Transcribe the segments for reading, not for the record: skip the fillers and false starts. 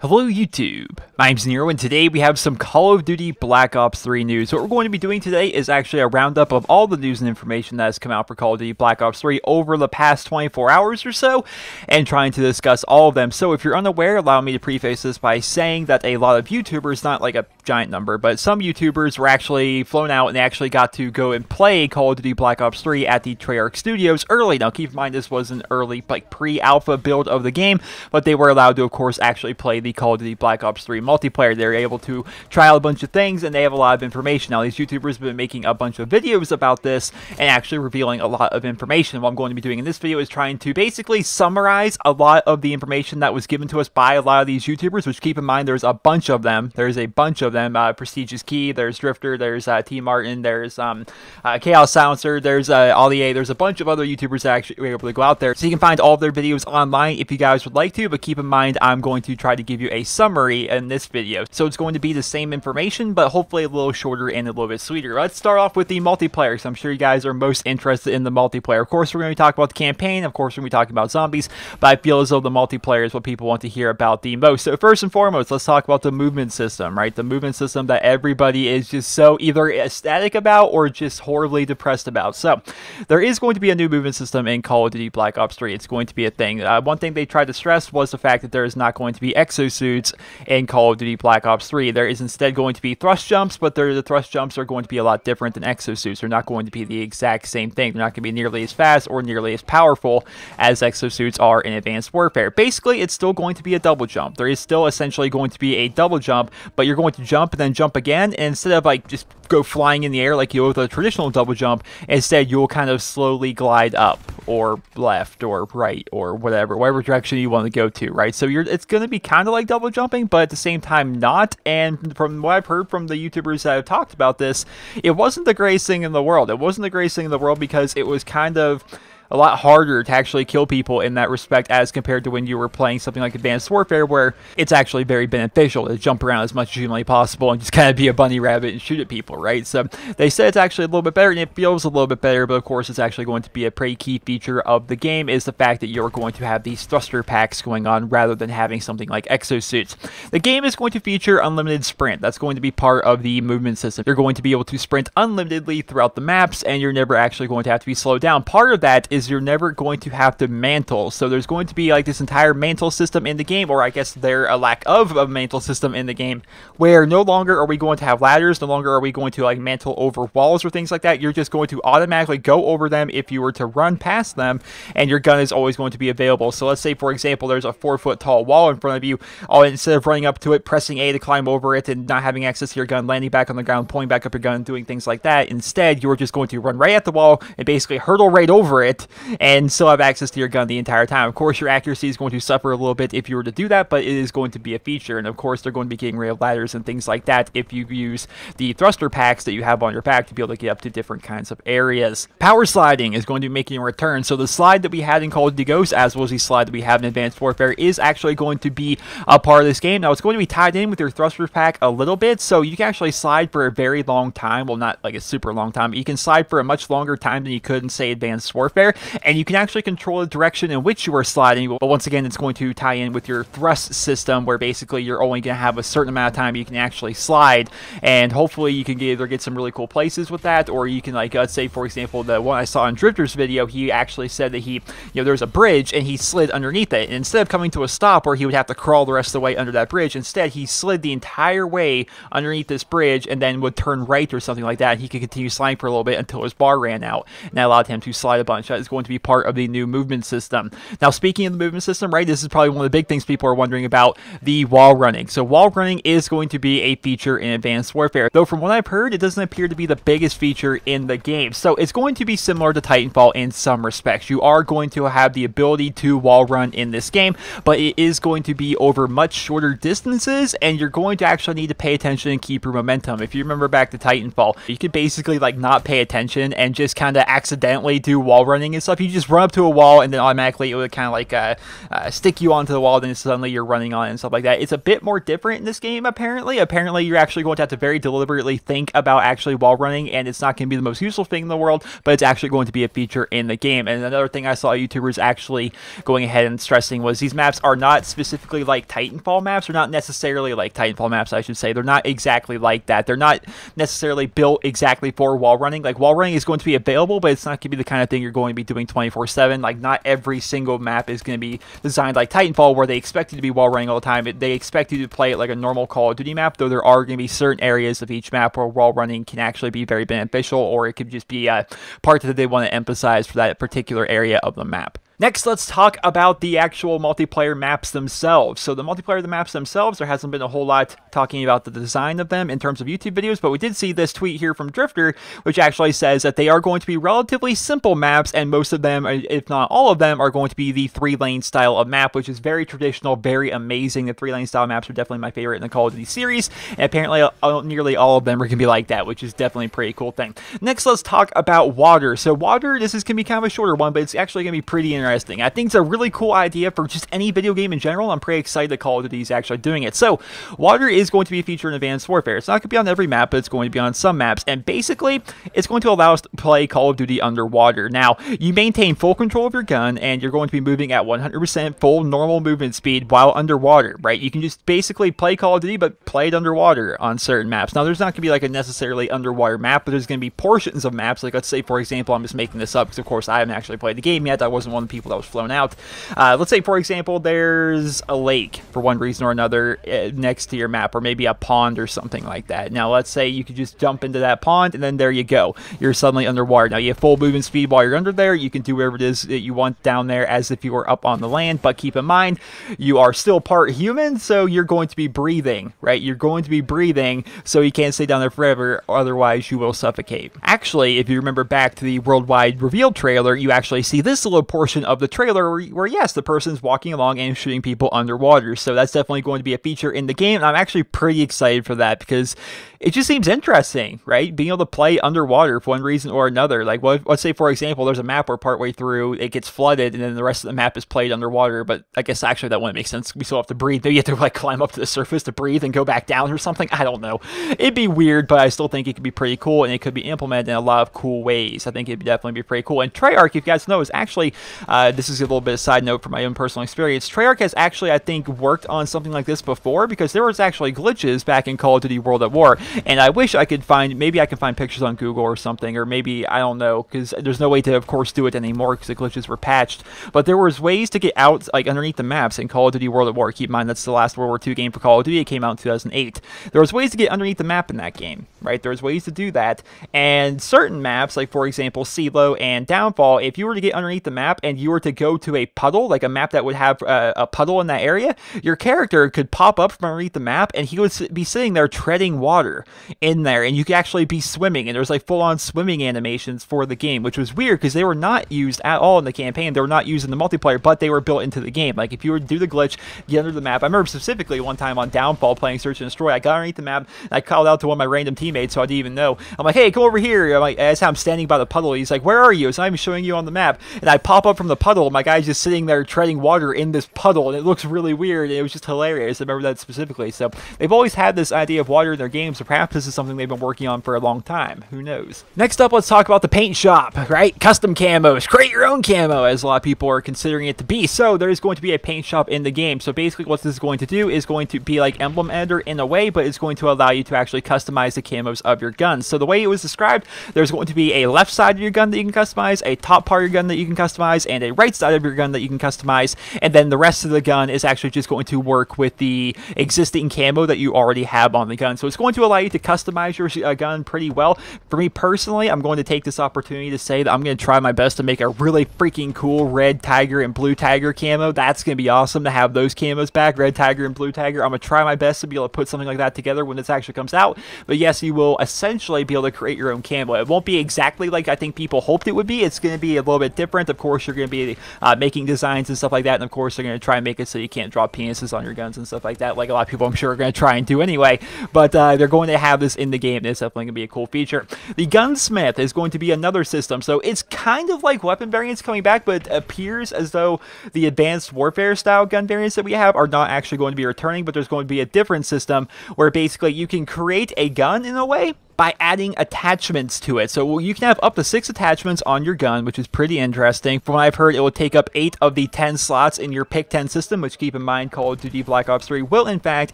Hello YouTube, my name's Nero, and today we have some Call of Duty Black Ops 3 news. What we're going to be doing today is actually a roundup of all the news and information that has come out for Call of Duty Black Ops 3 over the past 24 hours or so, and trying to discuss all of them. So if you're unaware, allow me to preface this by saying that a lot of YouTubers, not like a giant number, but some YouTubers were actually flown out and they actually got to go and play Call of Duty Black Ops 3 at the Treyarch Studios early. Now keep in mind this was an early, like pre-alpha build of the game, but they were allowed to of course actually play the Call of Duty Black Ops 3 multiplayer. They were able to try out a bunch of things and they have a lot of information. Now these YouTubers have been making a bunch of videos about this and actually revealing a lot of information. What I'm going to be doing in this video is trying to basically summarize a lot of the information that was given to us by a lot of these YouTubers, which keep in mind there's a bunch of them. There's a bunch of them. Prestigious Key, there's Drifter, there's T Martin, there's Chaos Silencer, there's Ollie, there's a bunch of other YouTubers that actually were able to go out there. So you can find all of their videos online if you guys would like to, but keep in mind I'm going to try to give you a summary in this video. So it's going to be the same information, but hopefully a little shorter and a little bit sweeter. Let's start off with the multiplayer, because I'm sure you guys are most interested in the multiplayer. Of course, we're going to talk about the campaign. Of course, we're going to be talking about zombies, but I feel as though the multiplayer is what people want to hear about the most. So first and foremost, let's talk about the movement system, right? The movement system that everybody is just so either ecstatic about or just horribly depressed about. So there is going to be a new movement system in Call of Duty Black Ops 3. It's going to be a thing. One thing they tried to stress was the fact that there is not going to be exosuits in Call of Duty Black Ops 3. There is instead going to be thrust jumps, but the thrust jumps are going to be a lot different than exosuits. They're not going to be the exact same thing. They're not going to be nearly as fast or nearly as powerful as exosuits are in Advanced Warfare. Basically, it's still going to be a double jump. There is still essentially going to be a double jump, but you're going to jump and then jump again, and instead of like just go flying in the air like you would with a traditional double jump, instead you'll kind of slowly glide up or left or right or whatever direction you want to go to, right? So it's going to be kind of like double jumping, but at the same time not. And from what I've heard from the YouTubers that have talked about this, it wasn't the greatest thing in the world. It wasn't the greatest thing in the world because it was kind of a lot harder to actually kill people in that respect as compared to when you were playing something like Advanced Warfare, where it's actually very beneficial to jump around as much as humanly possible and just kind of be a bunny rabbit and shoot at people, right? So they said it's actually a little bit better and it feels a little bit better, but of course it's actually going to be a pretty key feature of the game is the fact that you're going to have these thruster packs going on rather than having something like exosuits. The game is going to feature unlimited sprint. That's going to be part of the movement system. You're going to be able to sprint unlimitedly throughout the maps and you're never actually going to have to be slowed down. Part of that is you're never going to have to mantle. So there's going to be like this entire mantle system in the game, or I guess there a lack of a mantle system in the game, where no longer are we going to have ladders, no longer are we going to like mantle over walls or things like that. You're just going to automatically go over them if you were to run past them, and your gun is always going to be available. So let's say, for example, there's a 4-foot tall wall in front of you. Instead of running up to it, pressing A to climb over it, and not having access to your gun, landing back on the ground, pulling back up your gun, doing things like that, instead you're just going to run right at the wall and basically hurtle right over it and still have access to your gun the entire time. Of course, your accuracy is going to suffer a little bit if you were to do that, but it is going to be a feature. And of course, they're going to be getting rid of ladders and things like that if you use the thruster packs that you have on your back to be able to get up to different kinds of areas. Power sliding is going to be making a return. So the slide that we had in Call of Duty Ghosts, as well as the slide that we have in Advanced Warfare, is actually going to be a part of this game. Now, it's going to be tied in with your thruster pack a little bit, so you can actually slide for a very long time. Well, not like a super long time, but you can slide for a much longer time than you could in, say, Advanced Warfare, and you can actually control the direction in which you are sliding. But once again, it's going to tie in with your thrust system, where basically you're only going to have a certain amount of time you can actually slide, and hopefully you can either get some really cool places with that, or you can, like, let's say, for example, the one I saw in Drifter's video, he actually said that he, there's a bridge, and he slid underneath it, and instead of coming to a stop where he would have to crawl the rest of the way under that bridge, instead he slid the entire way underneath this bridge, and then would turn right or something like that, and he could continue sliding for a little bit until his bar ran out, and that allowed him to slide a bunch. That is going to be part of the new movement system. Now, speaking of the movement system, right, this is probably one of the big things people are wondering about, the wall running. So wall running is going to be a feature in Advanced Warfare, though from what I've heard, it doesn't appear to be the biggest feature in the game. So it's going to be similar to Titanfall in some respects. You are going to have the ability to wall run in this game, but it is going to be over much shorter distances, and you're going to actually need to pay attention and keep your momentum. If you remember back to Titanfall, you could basically like not pay attention and just kind of accidentally do wall running running and stuff. You just run up to a wall, and then automatically it would kind of like stick you onto the wall, then suddenly you're running on it and stuff like that. It's a bit more different in this game, apparently. Apparently, you're actually going to have to very deliberately think about actually wall running, and it's not going to be the most useful thing in the world, but it's actually going to be a feature in the game. And another thing I saw YouTubers actually going ahead and stressing was these maps are not specifically like Titanfall maps, or not necessarily like Titanfall maps, I should say. They're not exactly like that. They're not necessarily built exactly for wall running. Like, wall running is going to be available, but it's not going to be the kind of thing you're going to be doing 24/7. Like, not every single map is going to be designed like Titanfall, where they expect you to be wall running all the time. They expect you to play it like a normal Call of Duty map, though there are going to be certain areas of each map where wall running can actually be very beneficial, or it could just be a part that they want to emphasize for that particular area of the map. Next, let's talk about the actual multiplayer maps themselves. So the multiplayer of the maps themselves, there hasn't been a whole lot talking about the design of them in terms of YouTube videos, but we did see this tweet here from Drifter, which actually says that they are going to be relatively simple maps, and most of them, if not all of them, are going to be the 3-lane style of map, which is very traditional, very amazing. The 3-lane style maps are definitely my favorite in the Call of Duty series, and apparently nearly all of them are going to be like that, which is definitely a pretty cool thing. Next, let's talk about water. So water, this is going to be kind of a shorter one, but it's actually going to be pretty interesting. I think it's a really cool idea for just any video game in general. I'm pretty excited that Call of Duty is actually doing it. So, water is going to be a feature in Advanced Warfare. It's not going to be on every map, but it's going to be on some maps. And basically, it's going to allow us to play Call of Duty underwater. Now, you maintain full control of your gun, and you're going to be moving at 100% full normal movement speed while underwater, right? You can just basically play Call of Duty, but play it underwater on certain maps. Now, there's not going to be like a necessarily underwater map, but there's going to be portions of maps. Like, let's say, for example, I'm just making this up because, of course, I haven't actually played the game yet. I wasn't one of the people that was flown out. Let's say, for example, there's a lake for one reason or another next to your map, or maybe a pond or something like that. Now, let's say you could just jump into that pond, and then there you go. You're suddenly underwater. Now, you have full movement speed while you're under there. You can do whatever it is that you want down there as if you were up on the land, but keep in mind, you are still part human, so you're going to be breathing, right? You're going to be breathing, so you can't stay down there forever, otherwise you will suffocate. Actually, if you remember back to the Worldwide Reveal trailer, you actually see this little portion of the trailer where yes, the person's walking along and shooting people underwater. So that's definitely going to be a feature in the game, and I'm actually pretty excited for that because it just seems interesting, right? Being able to play underwater for one reason or another. Like, let's say, for example, there's a map where partway through it gets flooded, and then the rest of the map is played underwater, but I guess actually that wouldn't make sense. We still have to breathe. Maybe you have to like climb up to the surface to breathe and go back down or something. I don't know. It'd be weird, but I still think it could be pretty cool, and it could be implemented in a lot of cool ways. I think it'd definitely be pretty cool. And Treyarch, if you guys know, is actually, this is a little bit of side note from my own personal experience, Treyarch has actually, I think, worked on something like this before, because there was actually glitches back in Call of Duty World at War, and I wish I could find, maybe I can find pictures on Google or something, or maybe, I don't know, because there's no way to, of course, do it anymore because the glitches were patched, but there was ways to get out, like, underneath the maps in Call of Duty World at War. Keep in mind, that's the last World War II game for Call of Duty. It came out in 2008. There was ways to get underneath the map in that game, right? There was ways to do that, and certain maps, like, for example, CeeLo and Downfall, if you were to get underneath the map and you were to go to a puddle, like a map that would have a puddle in that area, your character could pop up from underneath the map, and he would be sitting there treading water in there, and you could actually be swimming, and there's like full-on swimming animations for the game, which was weird because they were not used at all in the campaign. They were not used in the multiplayer, but they were built into the game. Like, if you were to do the glitch, get under the map. I remember specifically one time on Downfall playing Search and Destroy, I got underneath the map, and I called out to one of my random teammates, so I didn't even know. I'm like, hey, come over here. I'm like, as I'm standing by the puddle, he's like, where are you? It's not even showing you on the map. And I pop up from the puddle, my guy's just sitting there treading water in this puddle, and it looks really weird, and it was just hilarious. I remember that specifically. So they've always had this idea of water in their games, so perhaps this is something they've been working on for a long time. Who knows? Next up, let's talk about the paint shop, right? Custom camos. Create your own camo, as a lot of people are considering it to be. So there is going to be a paint shop in the game. So basically what this is going to do is going to be like Emblem Editor in a way, but it's going to allow you to actually customize the camos of your guns. So the way it was described, there's going to be a left side of your gun that you can customize, a top part of your gun that you can customize, and a right side of your gun that you can customize, and then the rest of the gun is actually just going to work with the existing camo that you already have on the gun. So it's going to allow you to customize your gun pretty well. For me personally, I'm going to take this opportunity to say that I'm going to try my best to make a really freaking cool red tiger and blue tiger camo. That's going to be awesome to have those camos back, red tiger and blue tiger. I'm going to try my best to be able to put something like that together when this actually comes out. But yes, you will essentially be able to create your own camo. It won't be exactly like I think people hoped it would be. It's going to be a little bit different. Of course, you're going to be making designs and stuff like that, and of course, they're going to try and make it so you can't draw penises on your guns and stuff like that, like a lot of people I'm sure are going to try and do anyway. But they're going going to have this in the game. It's definitely going to be a cool feature. The Gunsmith is going to be another system, so it's kind of like weapon variants coming back, but it appears as though the advanced warfare style gun variants that we have are not actually going to be returning, but there's going to be a different system where basically you can create a gun in a way by adding attachments to it. So you can have up to 6 attachments on your gun, which is pretty interesting. From what I've heard, it will take up 8 of the 10 slots in your Pick 10 system, which, keep in mind, Call of Duty Black Ops 3 will in fact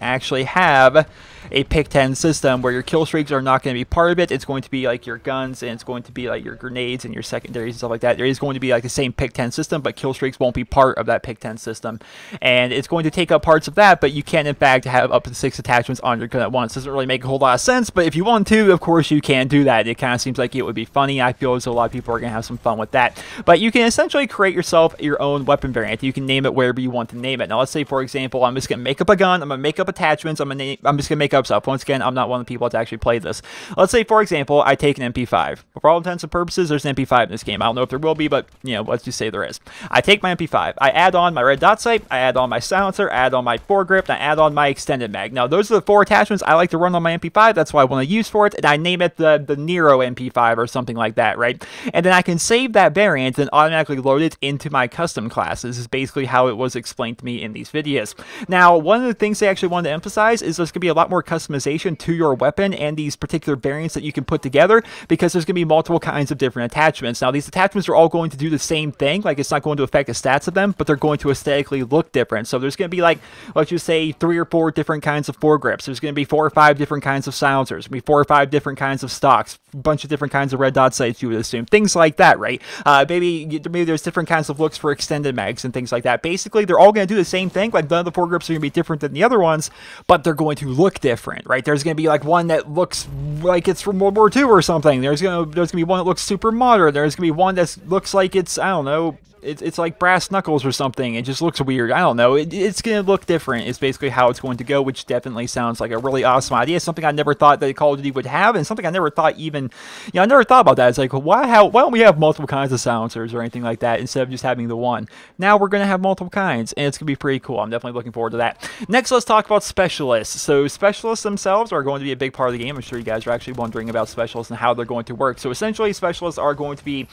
actually have a Pick 10 system where your kill streaks are not going to be part of it. It's going to be like your guns, and it's going to be like your grenades and your secondaries and stuff like that. There is going to be like the same Pick 10 system, but kill streaks won't be part of that Pick 10 system. And it's going to take up parts of that, but you can in fact have up to 6 attachments on your gun at once. Doesn't really make a whole lot of sense, but if you want to, of course you can do that. It kind of seems like it would be funny. I feel as though a lot of people are going to have some fun with that. But you can essentially create yourself your own weapon variant. You can name it wherever you want to name it. Now let's say, for example, I'm just going to make up a gun, I'm going to make up attachments, I'm just going to make up stuff. Once again, I'm not one of the people to actually play this. Let's say, for example, I take an MP5. For all intents and purposes, there's an MP5 in this game. I don't know if there will be, but, you know, let's just say there is. I take my MP5, I add on my red dot sight, I add on my silencer, I add on my foregrip, and I add on my extended mag. Now, those are the 4 attachments I like to run on my MP5. That's what I want to use for it, and I name it the Nero MP5 or something like that, right? And then I can save that variant and automatically load it into my custom class. This is basically how it was explained to me in these videos. Now, one of the things they actually wanted to emphasize is there's going to be a lot more customization to your weapon and these particular variants that you can put together, because there's going to be multiple kinds of different attachments. Now, these attachments are all going to do the same thing. Like, it's not going to affect the stats of them, but they're going to aesthetically look different. So there's going to be, like, let's just say 3 or 4 different kinds of foregrips. There's going to be 4 or 5 different kinds of silencers. There's going to be 4 or 5 different kinds of stocks, a bunch of different kinds of red dot sights, you would assume. Things like that, right? Maybe there's different kinds of looks for extended mags and things like that. Basically, they're all going to do the same thing. Like, none of the foregrips are going to be different than the other ones, but they're going to look different, right? There's going to be, like, one that looks like it's from World War II or something. There's going to be one that looks super modern. There's going to be one that looks like it's, I don't know, it's like brass knuckles or something. It just looks weird. I don't know. It's going to look different. It's basically how it's going to go, which definitely sounds like a really awesome idea. Something I never thought that Call of Duty would have, and something I never thought even, you know, I never thought about that. It's like, why don't we have multiple kinds of silencers or anything like that instead of just having the one? Now we're going to have multiple kinds, and it's going to be pretty cool. I'm definitely looking forward to that. Next, let's talk about specialists. So specialists themselves are going to be a big part of the game. I'm sure you guys are actually wondering about specialists and how they're going to work. So essentially, specialists are going to be,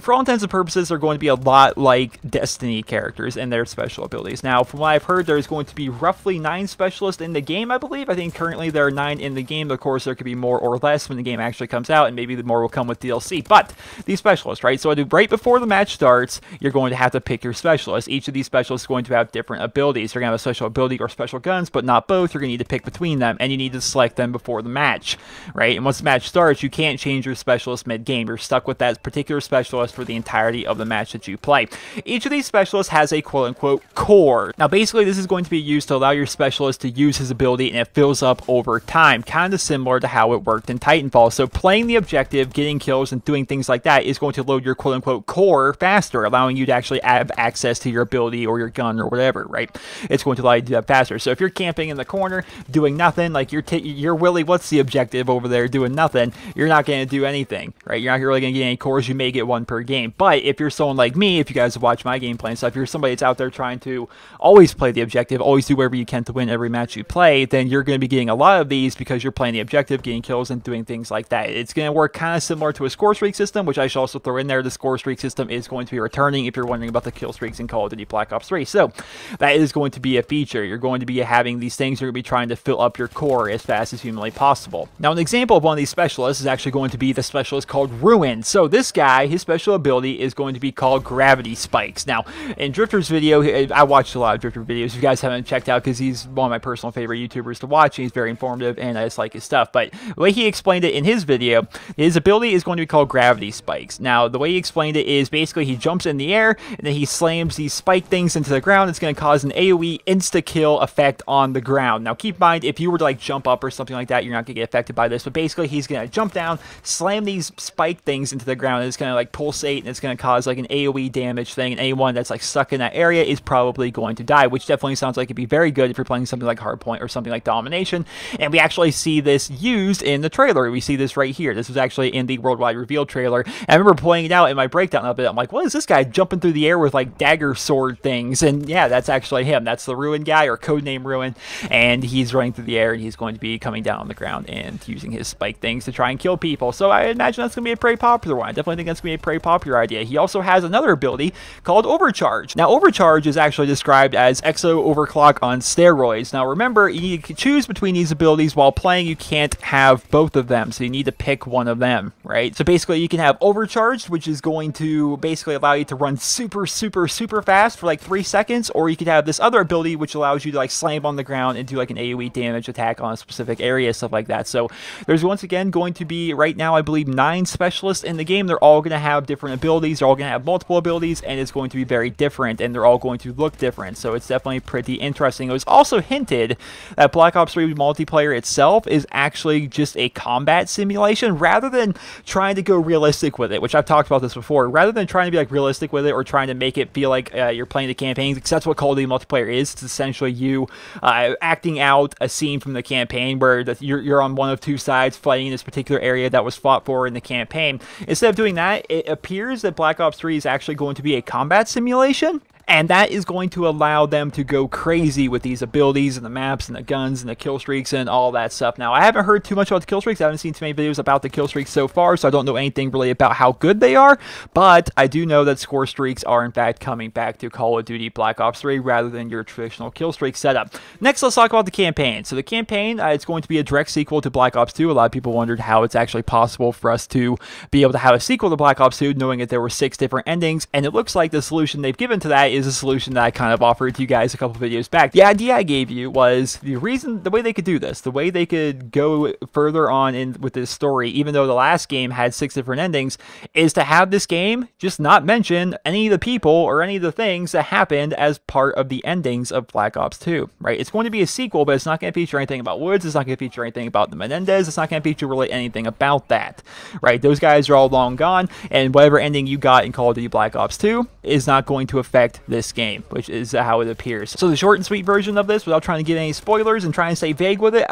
for all intents and purposes, they're going to be a lot like Destiny characters and their special abilities. Now, from what I've heard, there's going to be roughly 9 specialists in the game, I believe. I think currently there are 9 in the game. Of course, there could be more or less when the game actually comes out, and maybe the more will come with DLC. But these specialists, right? So right before the match starts, you're going to have to pick your specialist. Each of these specialists is going to have different abilities. They're going to have a special ability or special guns, but not both. You're going to need to pick between them, and you need to select them before the match, right? And once the match starts, you can't change your specialist mid-game. You're stuck with that particular specialist for the entirety of the match that you play. Each of these specialists has a quote-unquote core. Now, basically, this is going to be used to allow your specialist to use his ability, and it fills up over time, kind of similar to how it worked in Titanfall. So playing the objective, getting kills, and doing things like that is going to load your quote-unquote core faster, allowing you to actually have access to your ability or your gun or whatever, right? It's going to allow you to do that faster. So if you're camping in the corner, doing nothing, like you're Willie, what's the objective over there, doing nothing, you're not going to do anything, right? You're not really going to get any cores. You may get 1 per game. But if you're someone like me, if you guys have watched my gameplay and stuff, if you're somebody that's out there trying to always play the objective, always do whatever you can to win every match you play, then you're going to be getting a lot of these because you're playing the objective, getting kills, and doing things like that. It's going to work kind of similar to a score streak system, which I should also throw in there. The score streak system is going to be returning if you're wondering about the kill streaks in Call of Duty Black Ops 3. So that is going to be a feature. You're going to be having these things. You're going to be trying to fill up your core as fast as humanly possible. Now, an example of one of these specialists is actually going to be the specialist called Ruin. So this guy, his special ability is going to be called Gravity Spikes. Now, in Drifter's video, I watched a lot of Drifter videos. If you guys haven't checked out, because he's one of my personal favorite YouTubers to watch, and he's very informative, and I just like his stuff. But the way he explained it in his video, his ability is going to be called Gravity Spikes. Now, the way he explained it is basically he jumps in the air, and then he slams these spike things into the ground. It's going to cause an AoE insta-kill effect on the ground. Now, keep in mind, if you were to like jump up or something like that, you're not going to get affected by this. But basically, he's going to jump down, slam these spike things into the ground, and it's going to like like pulsate, and it's going to cause like an AoE damage thing, and anyone that's like stuck in that area is probably going to die, which definitely sounds like it'd be very good if you're playing something like Hardpoint or something like Domination. And we actually see this used in the trailer. We see this right here. This was actually in the worldwide reveal trailer. And I remember pointing it out in my breakdown a bit. I'm like, what is this guy jumping through the air with like dagger sword things? And yeah, that's actually him. That's the Ruin guy, or codename Ruin, and he's running through the air, and he's going to be coming down on the ground and using his spike things to try and kill people. So I imagine that's going to be a pretty popular one. I definitely think that's going to be a pretty popular idea. He also has another ability called Overcharge. Now, Overcharge is actually described as Exo Overclock on steroids. Now, remember, you can choose between these abilities while playing. You can't have both of them, so you need to pick one of them, right? So basically, you can have Overcharged, which is going to basically allow you to run super fast for like 3 seconds, or you could have this other ability which allows you to like slam on the ground and do like an AoE damage attack on a specific area, stuff like that. So there's once again going to be, right now, I believe 9 specialists in the game. They're all going to have different abilities. They're all going to have multiple abilities, and it's going to be very different, and they're all going to look different. So it's definitely pretty interesting. It was also hinted that Black Ops 3 multiplayer itself is actually just a combat simulation, rather than trying to go realistic with it, which I've talked about this before. Rather than trying to be like realistic with it, or trying to make it feel like you're playing the campaigns, because that's what Call of Duty multiplayer is. It's essentially you acting out a scene from the campaign where you're on one of 2 sides fighting in this particular area that was fought for in the campaign. Instead of doing that, it appears that Black Ops 3 is actually going to be a combat simulation. And that is going to allow them to go crazy with these abilities and the maps and the guns and the kill streaks and all that stuff. Now, I haven't heard too much about the kill streaks. I haven't seen too many videos about the kill streaks so far, so I don't know anything really about how good they are. But I do know that score streaks are, in fact, coming back to Call of Duty Black Ops 3 rather than your traditional kill streak setup. Next, let's talk about the campaign. So the campaign, it's going to be a direct sequel to Black Ops 2. A lot of people wondered how it's actually possible for us to be able to have a sequel to Black Ops 2, knowing that there were 6 different endings. And it looks like the solution they've given to that is a solution that I kind of offered to you guys a couple videos back. The idea I gave you was the way they could do this, the way they could go further on with this story, even though the last game had 6 different endings, is to have this game just not mention any of the people or any of the things that happened as part of the endings of Black Ops 2, right? It's going to be a sequel, but it's not going to feature anything about Woods. It's not going to feature anything about the Menendez. It's not going to feature really anything about that, right? Those guys are all long gone, and whatever ending you got in Call of Duty Black Ops 2 is not going to affect this game, which is how it appears. So the short and sweet version of this, without trying to give any spoilers and trying to stay vague with it,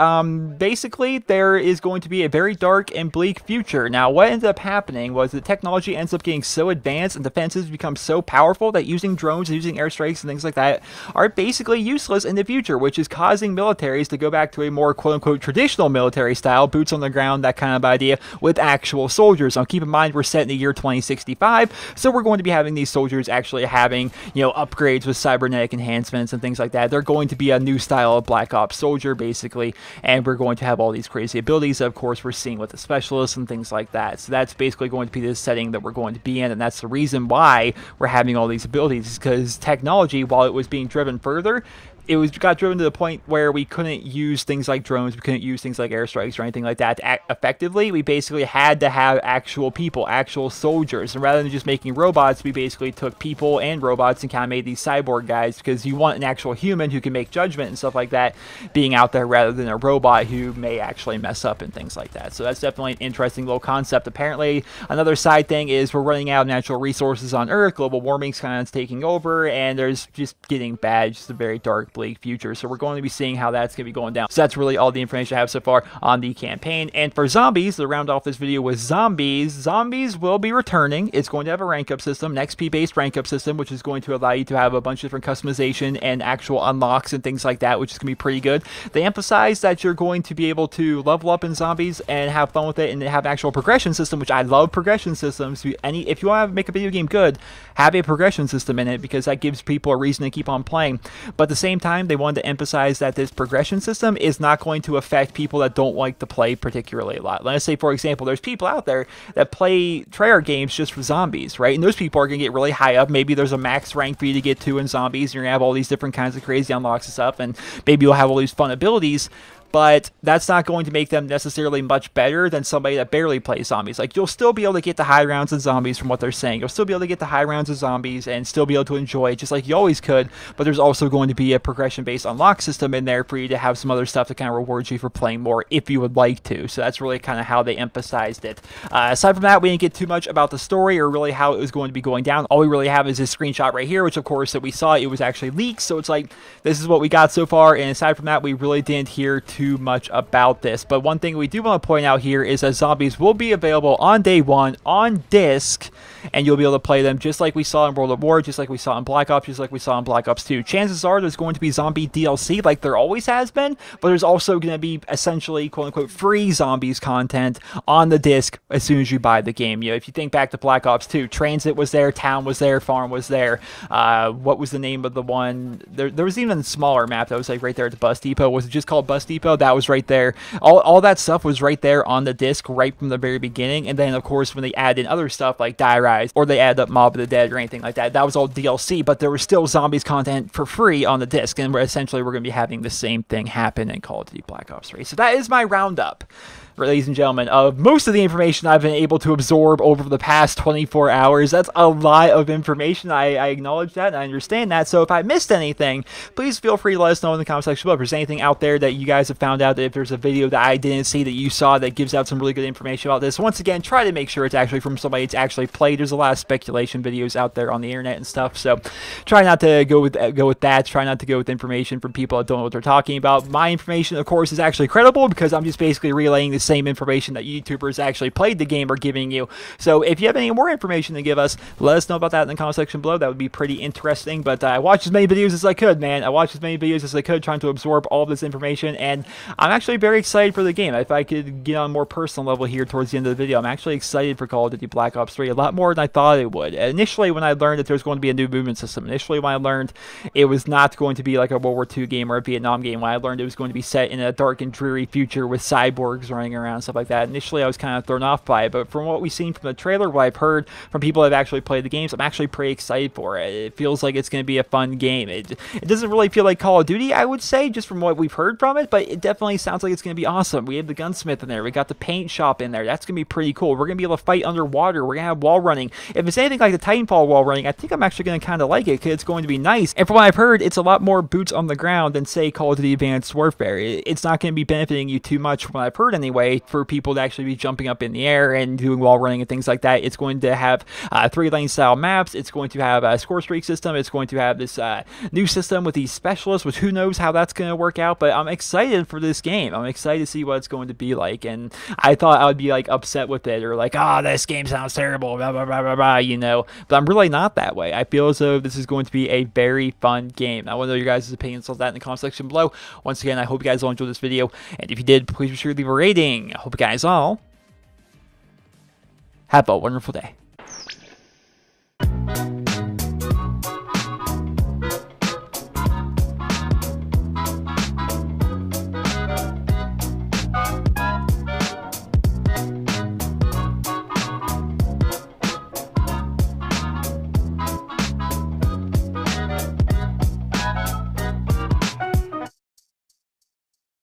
basically there is going to be a very dark and bleak future. Now, what ended up happening was the technology ends up getting so advanced and defenses become so powerful that using drones and using airstrikes and things like that are basically useless in the future, which is causing militaries to go back to a more quote-unquote traditional military style, boots on the ground, that kind of idea, with actual soldiers. Now, keep in mind, we're set in the year 2065, so we're going to be having these soldiers actually having, you know, upgrades with cybernetic enhancements and things like that. They're going to be a new style of Black Ops soldier, basically, and we're going to have all these crazy abilities that, of course, we're seeing with the specialists and things like that. So that's basically going to be the setting that we're going to be in, and that's the reason why we're having all these abilities, because technology, while it was being driven further, it got driven to the point where we couldn't use things like drones, we couldn't use things like airstrikes or anything like that to act effectively. We basically had to have actual people, actual soldiers, and rather than just making robots, we basically took people and robots and kind of made these cyborg guys, because you want an actual human who can make judgment and stuff like that being out there, rather than a robot who may actually mess up and things like that. So that's definitely an interesting little concept. Apparently, another side thing is we're running out of natural resources on Earth, global warming's kind of taking over, and there's just getting bad, just a very dark, bleak future. So we're going to be seeing how that's going to be going down. So that's really all the information I have so far on the campaign. And for zombies, to round off this video with zombies will be returning. It's going to have a rank up system, an XP based rank up system, which is going to allow you to have a bunch of different customization and actual unlocks and things like that, which is going to be pretty good. They emphasize that you're going to be able to level up in zombies and have fun with it, and have an actual progression system, which I love progression systems. If you want to make a video game good, have a progression system in it, because that gives people a reason to keep on playing. But at the same time, they wanted to emphasize that this progression system is not going to affect people that don't like to play particularly a lot. Let's say, for example, there's people out there that play Treyarch games just for zombies, right? And those people are going to get really high up. Maybe there's a max rank for you to get to in zombies, and you're going to have all these different kinds of crazy unlocks and stuff, and maybe you'll have all these fun abilities. but that's not going to make them necessarily much better than somebody that barely plays zombies. Like, you'll still be able to get the high rounds in zombies from what they're saying. You'll still be able to get the high rounds of zombies and still be able to enjoy it just like you always could, but there's also going to be a progression-based unlock system in there for you to have some other stuff to kind of reward you for playing more if you would like to. So that's really kind of how they emphasized it. Aside from that, we didn't get too much about the story or really how it was going to be going down. All we really have is this screenshot right here, which of course that we saw, it was actually leaked, so it's like, this is what we got so far, and aside from that, we really didn't hear too much about this. But one thing we do want to point out here is that zombies will be available on day one on disc, and you'll be able to play them just like we saw in World at War, just like we saw in Black Ops, just like we saw in Black Ops 2. Chances are there's going to be zombie DLC like there always has been, but there's also going to be essentially quote-unquote free zombies content on the disc as soon as you buy the game. You know, if you think back to Black Ops 2, Transit was there, Town was there, Farm was there. What was the name of the one? There was even a smaller map that was like right there at the bus depot. Was it just called Bus Depot? That was right there. All that stuff was right there on the disc right from the very beginning. And then of course when they add in other stuff like Die Rise or they add up Mob of the Dead or anything like that, that was all DLC, but there was still zombies content for free on the disc, and essentially we're going to be having the same thing happen in Call of Duty Black Ops 3. So that is my roundup, ladies and gentlemen, of most of the information I've been able to absorb over the past 24 hours. That's a lot of information. I acknowledge that and I understand that. So if I missed anything, please feel free to let us know in the comment section below. If there's anything out there that you guys have found out, that if there's a video that I didn't see that you saw that gives out some really good information about this, once again, try to make sure it's actually from somebody that's actually played. There's a lot of speculation videos out there on the internet and stuff, so try not to go with that. Try not to go with information from people that don't know what they're talking about. My information, of course, is actually credible because I'm just basically relaying the same information that YouTubers actually played the game are giving you. So if you have any more information to give us, let us know about that in the comment section below. That would be pretty interesting. But I watched as many videos as I could, man. I watched as many videos as I could trying to absorb all of this information, and I'm actually very excited for the game. If I could get on a more personal level here towards the end of the video, I'm actually excited for Call of Duty Black Ops 3 a lot more than I thought it would. Initially, when I learned that there was going to be a new movement system, initially when I learned it was not going to be like a World War II game or a Vietnam game, when I learned it was going to be set in a dark and dreary future with cyborgs running around and stuff like that, initially I was kind of thrown off by it, but from what we've seen from the trailer, what I've heard from people that have actually played the games, I'm actually pretty excited for it. It feels like it's going to be a fun game. It doesn't really feel like Call of Duty, I would say, just from what we've heard from it, but it definitely sounds like it's going to be awesome. We have the Gunsmith in there. We got the paint shop in there. That's going to be pretty cool. We're going to be able to fight underwater. We're going to have wall running. If it's anything like the Titanfall wall running, I think I'm actually going to kind of like it because it's going to be nice. And from what I've heard, it's a lot more boots on the ground than, say, Call of Duty Advanced Warfare. It's not going to be benefiting you too much, from what I've heard anyway, for people to actually be jumping up in the air and doing wall running and things like that. It's going to have 3-lane style maps. It's going to have a score streak system. It's going to have this new system with these specialists, which who knows how that's going to work out, but I'm excited for this game. I'm excited to see what it's going to be like, and I thought I would be like upset with it or like, oh, this game sounds terrible, blah, blah, blah, blah, blah, you know, but I'm really not that way. I feel as though this is going to be a very fun game. I want to know your guys' opinions on that in the comment section below. Once again, I hope you guys all enjoyed this video, and if you did, please be sure to leave a rating. I hope you guys all have a wonderful day.